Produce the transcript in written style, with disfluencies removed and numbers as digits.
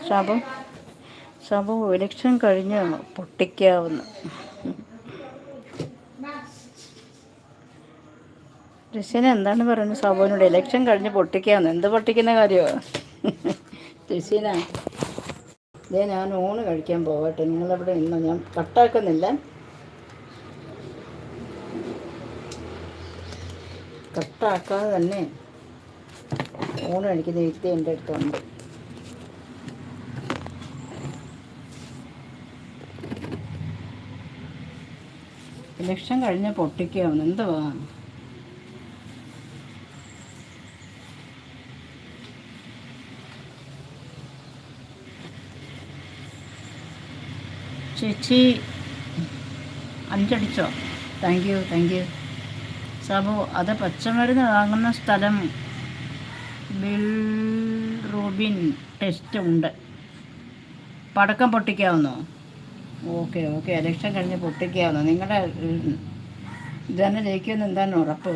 ശാപം ശാപം ഇലക്ഷൻ കഴിഞ്ഞ് പൊട്ടിക്കാവുന്ന. ഋഷിന് എന്താണ് പറയുന്നത് സാബുവിനോട്? ഇലക്ഷൻ കഴിഞ്ഞ് പൊട്ടിക്കാവുന്ന. എന്ത് പൊട്ടിക്കുന്ന കാര്യമാണ് ഋഷീന? ഇതേ ഞാൻ ഊണ് കഴിക്കാൻ പോകട്ടെ, നിങ്ങളവിടെ ഇന്ന് ഞാൻ കട്ടാക്കുന്നില്ല. കട്ടാക്കാതെ തന്നെ ഊണ് കഴിക്കുന്ന വ്യക്തി എൻ്റെ അടുത്തുണ്ട്. ഇലക്ഷൻ കഴിഞ്ഞ് പൊട്ടിക്കാവുന്ന എന്തുവാ? ചേച്ചി 5 അടിച്ചോ? Thank you Sabu. അത് പച്ചമരുന്ന് വാങ്ങുന്ന സ്ഥലം ബിൽറൂബിൻ ടെസ്റ്റ് ഉണ്ട്. പടക്കം പൊട്ടിക്കാവുന്നോ? ഓക്കെ ഇലക്ഷൻ കഴിഞ്ഞ് പൊട്ടിക്കാവുന്നോ? നിങ്ങളുടെ ജനം ജയിക്കുമെന്ന് എന്താണ് ഉറപ്പ്?